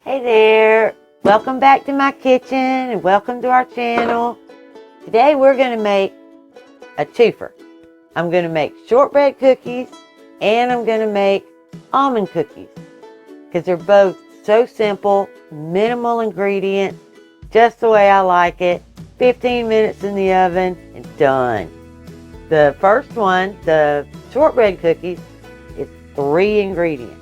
Hey there, welcome back to my kitchen and welcome to our channel. Today we're going to make a twofer. I'm going to make shortbread cookies and I'm going to make almond cookies because they're both so simple, minimal ingredients, just the way I like it. 15 minutes in the oven and done. The first one, the shortbread cookies, is 3 ingredients.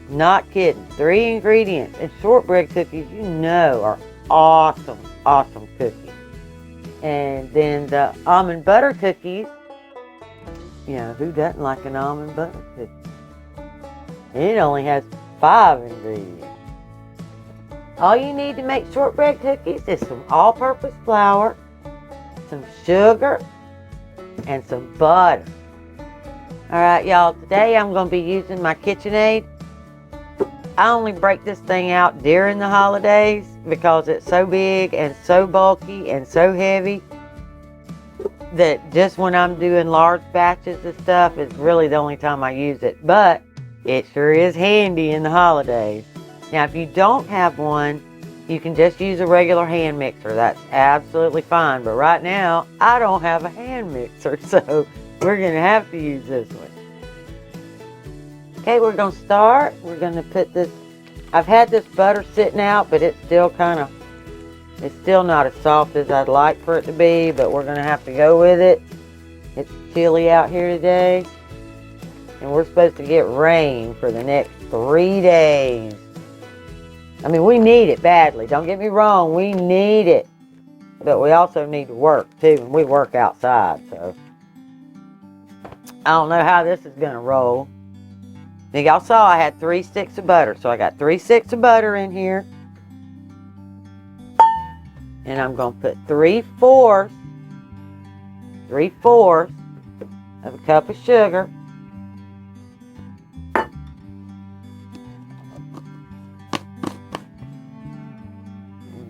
Not kidding. 3 ingredients. And shortbread cookies, you know, are awesome, awesome cookies. And then the almond butter cookies, you know, who doesn't like an almond butter cookie? It only has 5 ingredients. All you need to make shortbread cookies is some all-purpose flour, some sugar, and some butter. Alright, y'all, today I'm going to be using my KitchenAid. I only break this thing out during the holidays because it's so big and so bulky and so heavy that just when I'm doing large batches of stuff is really the only time I use it. But it sure is handy in the holidays. Now, if you don't have one, you can just use a regular hand mixer. That's absolutely fine. But right now, I don't have a hand mixer, so we're going to have to use this one. Okay, we're going to start. We're going to put this, I've had this butter sitting out, but it's still it's still not as soft as I'd like for it to be, but we're going to have to go with it. It's chilly out here today, and we're supposed to get rain for the next 3 days. I mean, we need it badly. Don't get me wrong, we need it. But we also need to work, too, and we work outside, so I don't know how this is going to roll. Now, y'all saw I had 3 sticks of butter, so I got 3 sticks of butter in here. And I'm going to put 3/4 of a cup of sugar. I'm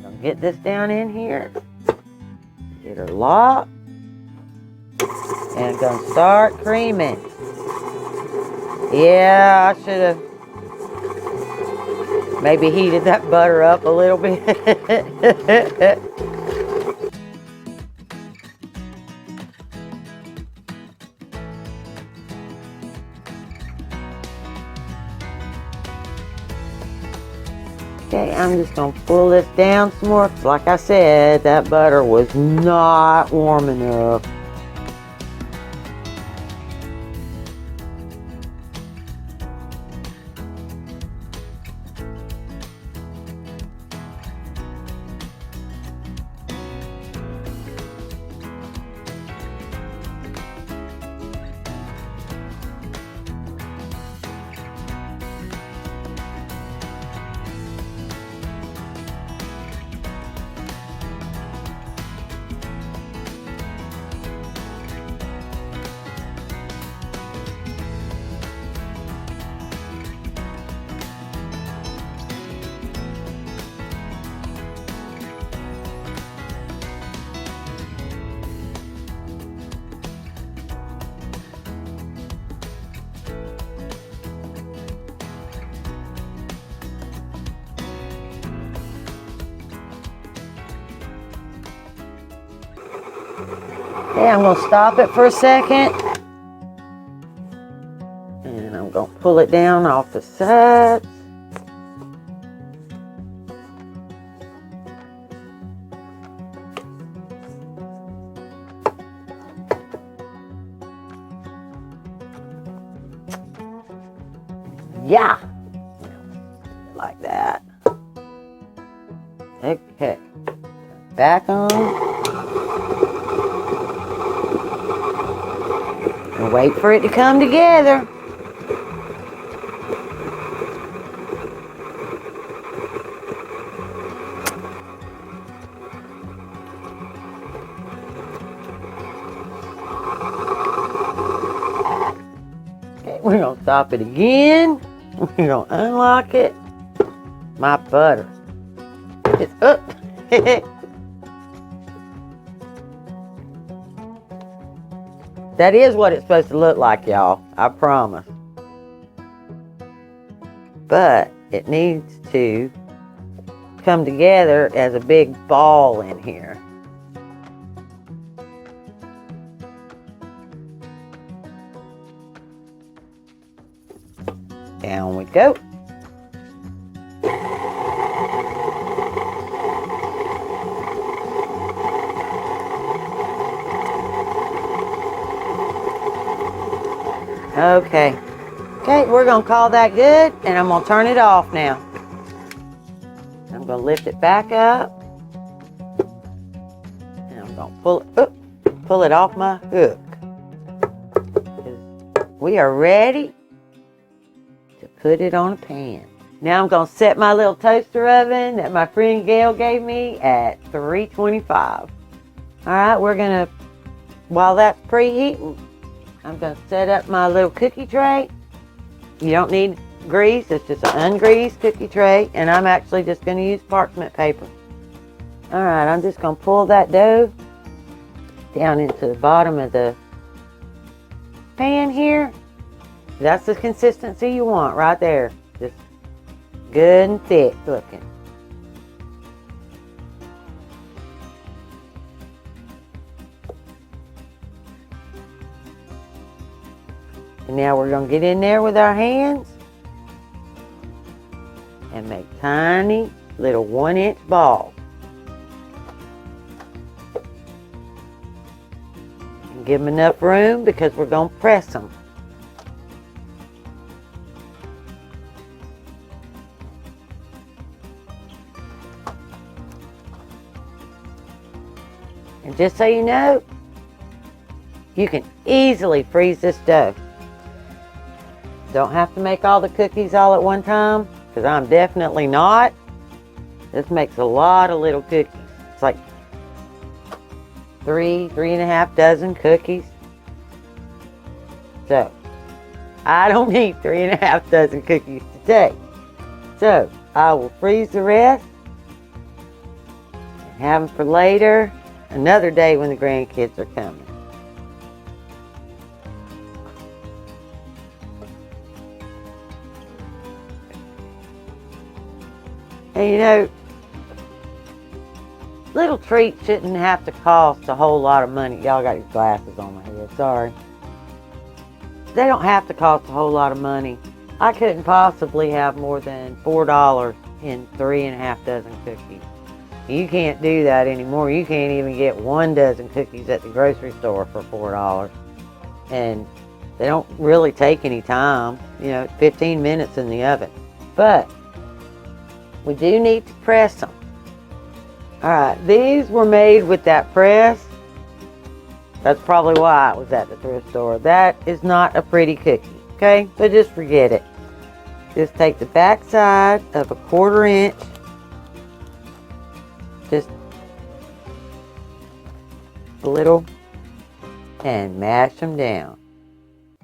going to get this down in here. Get her locked. And I'm going to start creaming. Yeah, I should have maybe heated that butter up a little bit. Okay, I'm just going to pull this down some more. Like I said, that butter was not warm enough. Okay, I'm going to stop it for a second. And I'm going to pull it down off the sides. Yeah, like that. Okay, back on. And wait for it to come together. Okay, we're going to stop it again. We're going to unlock it. My butter. It's up. That is what it's supposed to look like, y'all. I promise. But it needs to come together as a big ball in here. Down we go. Okay. Okay, we're going to call that good, and I'm going to turn it off now. I'm going to lift it back up, and I'm going to pull it off my hook. We are ready to put it on a pan. Now I'm going to set my little toaster oven that my friend Gail gave me at 325. All right, we're going to, while that's preheating, I'm going to set up my little cookie tray. You don't need grease. It's just an ungreased cookie tray. And I'm actually just going to use parchment paper. All right, I'm just going to pull that dough down into the bottom of the pan here. That's the consistency you want right there. Just good and thick looking. And now we're going to get in there with our hands and make tiny little 1-inch balls. And give them enough room because we're going to press them. And just so you know, you can easily freeze this dough. Don't have to make all the cookies all at one time, because I'm definitely not. This makes a lot of little cookies. It's like 3.5 dozen cookies. So, I don't need 3.5 dozen cookies today. So, I will freeze the rest and have them for later, another day when the grandkids are coming. And you know, little treats shouldn't have to cost a whole lot of money. Y'all got your glasses on my head, sorry. They don't have to cost a whole lot of money. I couldn't possibly have more than $4 in 3.5 dozen cookies. You can't do that anymore. You can't even get 1 dozen cookies at the grocery store for $4. And they don't really take any time. You know, 15 minutes in the oven. But we do need to press them. Alright, these were made with that press. That's probably why it was at the thrift store. That is not a pretty cookie, okay? So just forget it. Just take the back side of a 1/4 inch. Just a little. And mash them down.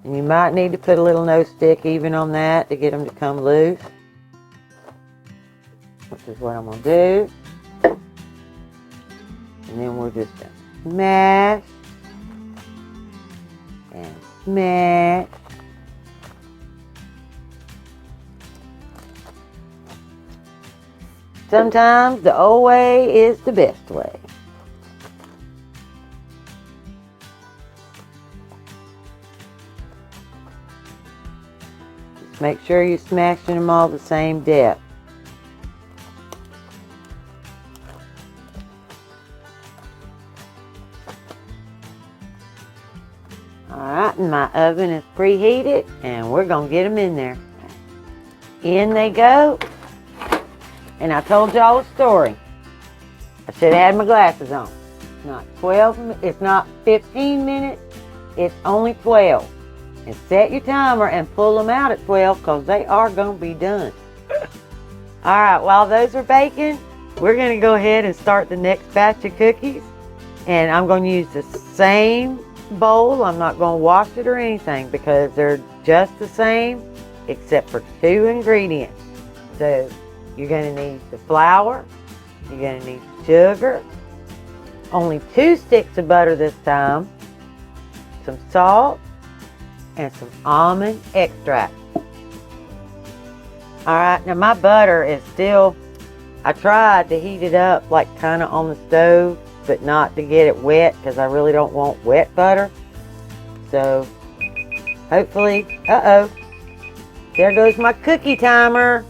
And you might need to put a little nose stick even on that to get them to come loose. Which is what I'm going to do. And then we're just going to smash and smash. Sometimes the old way is the best way. Just make sure you're smashing them all the same depth. Alright, and my oven is preheated, and we're going to get them in there. In they go. And I told y'all a story. I should have had my glasses on. It's not 15 minutes, it's only 12. And set your timer and pull them out at 12 because they are going to be done. Alright, while those are baking, we're going to go ahead and start the next batch of cookies. And I'm going to use the same bowl. I'm not going to wash it or anything because they're just the same except for 2 ingredients. So you're going to need the flour, you're going to need sugar, only 2 sticks of butter this time, some salt, and some almond extract. Alright, now my butter is still I tried to heat it up like kind of on the stove, but not to get it wet because I really don't want wet butter. So hopefully, there goes my cookie timer.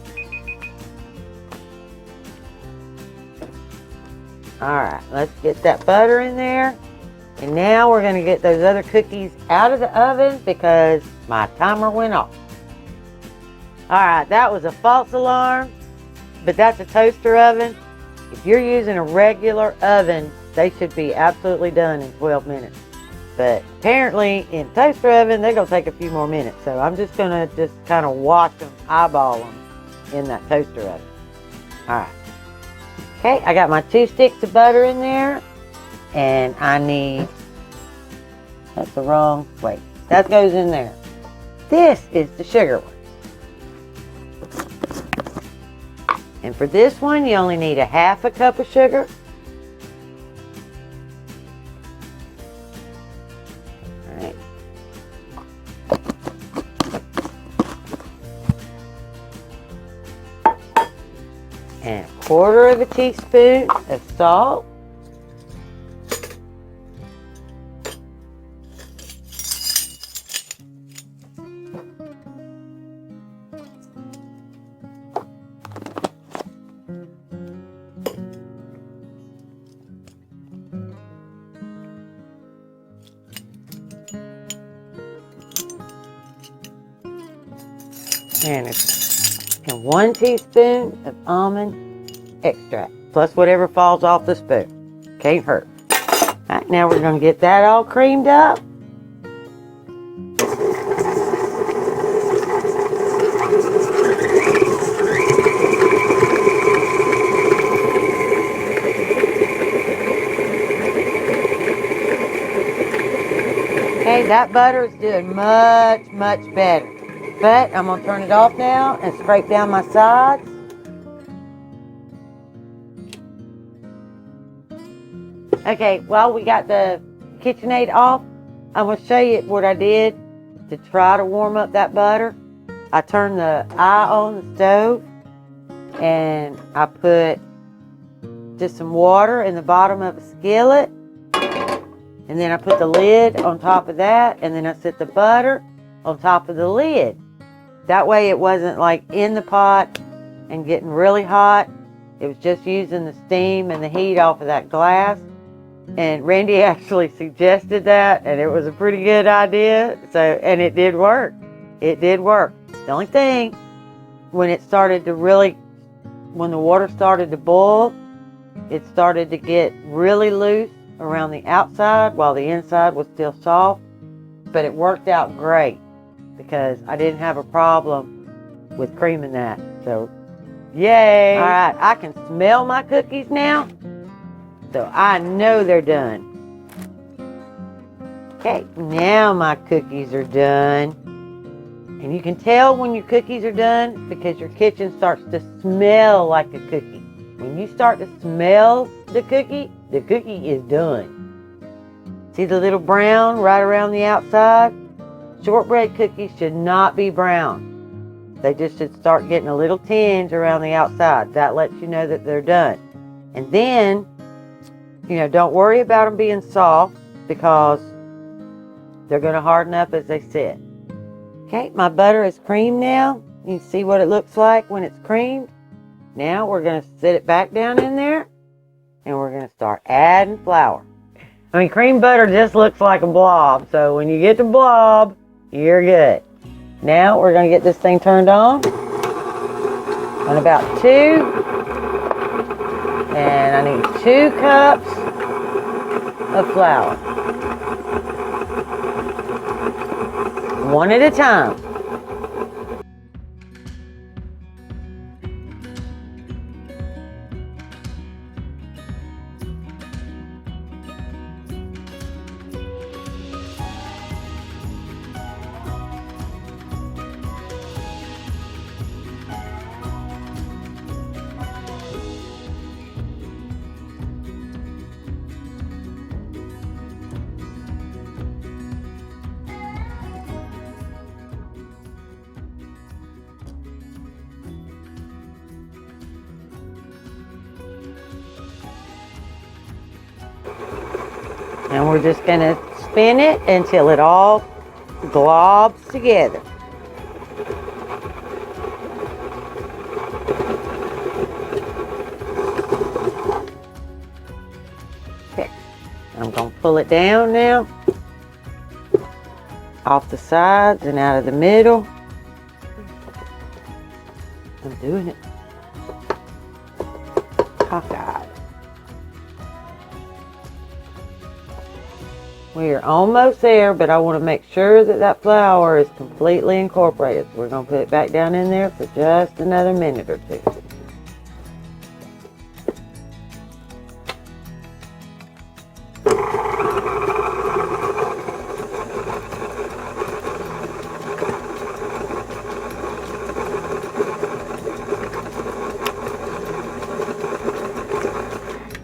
Alright, let's get that butter in there. And now we're going to get those other cookies out of the oven because my timer went off. Alright, that was a false alarm, but that's a toaster oven. If you're using a regular oven, they should be absolutely done in 12 minutes. But apparently in toaster oven, they're going to take a few more minutes. So I'm just going to kind of watch them, eyeball them in that toaster oven. Alright. Okay, I got my 2 sticks of butter in there. And I need, that's the wrong, wait, that goes in there. This is the sugar one. And for this one, you only need a 1/2 cup of sugar. All right. And 1/4 teaspoon of salt. And 1 teaspoon of almond extract, plus whatever falls off the spoon. Can't hurt. All right, now we're going to get that all creamed up. Okay, that butter is doing much, much better. But I'm going to turn it off now and scrape down my sides. Okay, while we got the KitchenAid off, I'm going to show you what I did to try to warm up that butter. I turned the eye on the stove and I put just some water in the bottom of a skillet. And then I put the lid on top of that, and then I set the butter on top of the lid. That way it wasn't like in the pot and getting really hot. It was just using the steam and the heat off of that glass. And Randy actually suggested that, and it was a pretty good idea. And it did work. It did work. The only thing, when the water started to boil, it started to get really loose around the outside while the inside was still soft. But it worked out great because I didn't have a problem with creaming that. So, yay! All right, I can smell my cookies now, so I know they're done. Okay, now my cookies are done. And you can tell when your cookies are done because your kitchen starts to smell like a cookie. When you start to smell the cookie is done. See the little brown right around the outside? Shortbread cookies should not be brown. They just should start getting a little tinge around the outside. That lets you know that they're done. And then, don't worry about them being soft because they're going to harden up as they sit. Okay, my butter is creamed now. You can see what it looks like when it's creamed. Now we're going to set it back down in there and we're going to start adding flour. Cream butter just looks like a blob, so when you get the blob, you're good. Now we're going to get this thing turned on about 2. And I need 2 cups of flour. One at a time. And we're just going to spin it until it all globs together. Okay, I'm going to pull it down now, off the sides and out of the middle. I'm doing it. Cockeyed. We are almost there, but I want to make sure that that flour is completely incorporated. So we're going to put it back down in there for just another minute or two.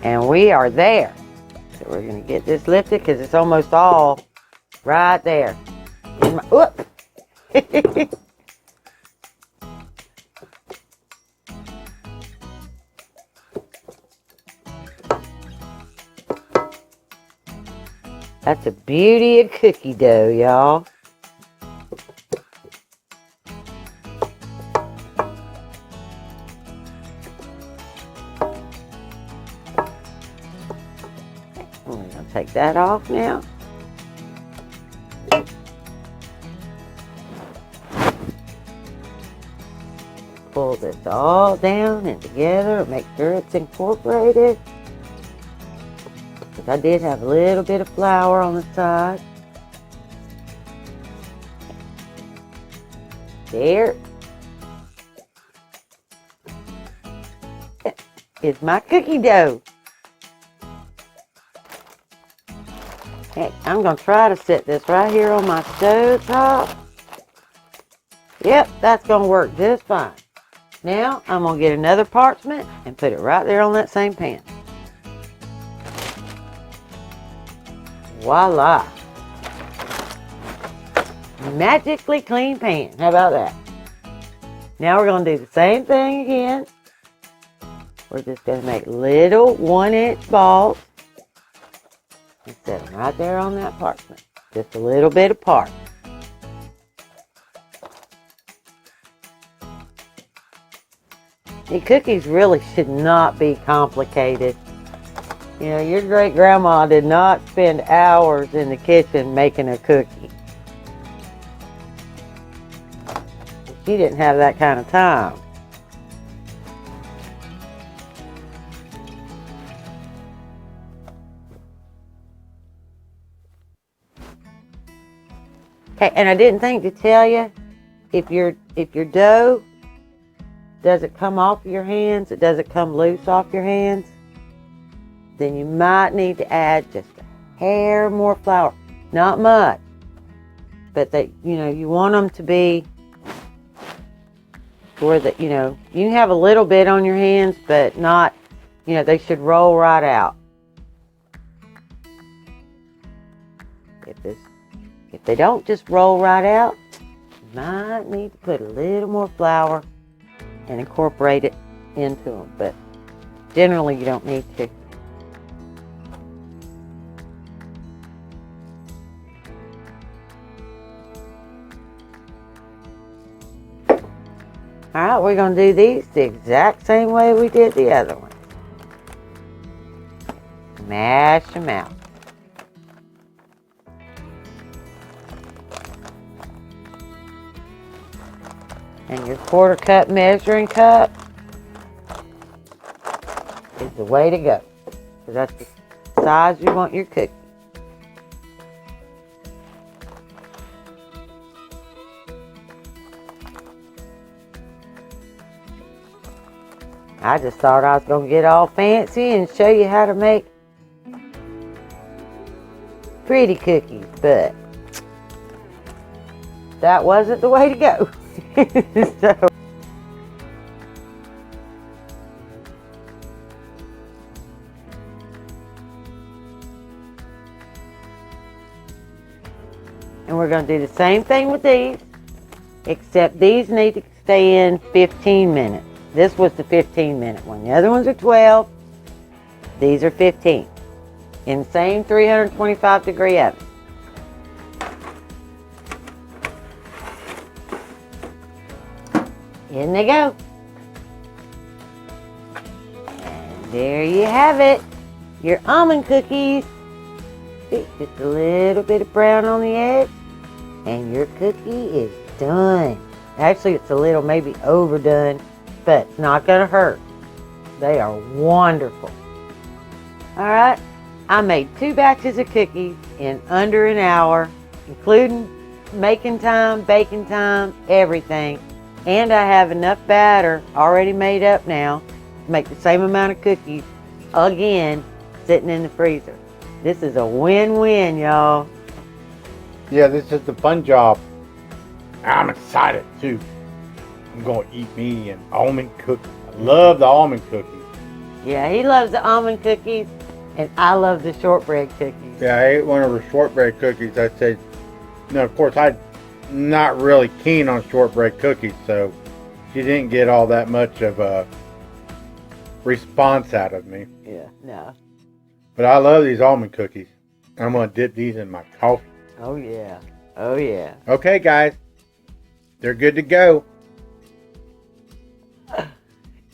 And we are there. So we're going to get this lifted because it's almost all right there. Whoop! That's a beauty of cookie dough, y'all. We're going to take that off now. Pull this all down and together and make sure it's incorporated. Because I did have a little bit of flour on the side. There is my cookie dough. Okay, I'm going to try to set this right here on my stove top. Yep, that's going to work just fine. Now, I'm going to get another parchment and put it right there on that same pan. Voila! Magically clean pan. How about that? Now we're going to do the same thing again. We're just going to make little 1-inch balls. And set them right there on that parchment. Just a little bit apart. The cookies really should not be complicated. You know, your great grandma did not spend hours in the kitchen making a cookie. She didn't have that kind of time. Okay, and I didn't think to tell you, if your dough doesn't come off your hands, it doesn't come loose off your hands, then you might need to add just a hair more flour. Not much, but that, you know, you want them to be where that, you know, you can have a little bit on your hands, but not, you know, they should roll right out. If they don't just roll right out, you might need to put a little more flour and incorporate it into them, but generally you don't need to. Alright, we're going to do these the exact same way we did the other one. Mash them out. And your 1/4 cup measuring cup is the way to go. Because that's the size you want your cookie. I just thought I was going to get all fancy and show you how to make pretty cookies, but that wasn't the way to go. So, and we're going to do the same thing with these, except these need to stay in 15 minutes. This was the 15-minute one. The other ones are 12. These are 15. in the same 325 degree oven. In they go. And there you have it. Your almond cookies. See, just a little bit of brown on the edge. And your cookie is done. Actually, it's a little maybe overdone, but it's not going to hurt. They are wonderful. All right, I made 2 batches of cookies in under an hour, including making time, baking time, everything. And I have enough batter already made up now to make the same amount of cookies again sitting in the freezer. This is a win-win, y'all. Yeah, this is the fun job. I'm excited too. I'm going to eat me an almond cookie. I love the almond cookies. Yeah, he loves the almond cookies, and I love the shortbread cookies. Yeah, I ate one of her shortbread cookies. I said, no, of course, I'm not really keen on shortbread cookies, so she didn't get all that much of a response out of me. Yeah, no. But I love these almond cookies. I'm going to dip these in my coffee. Oh, yeah. Oh, yeah. Okay, guys. They're good to go.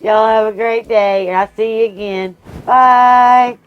Y'all have a great day, and I'll see you again. Bye.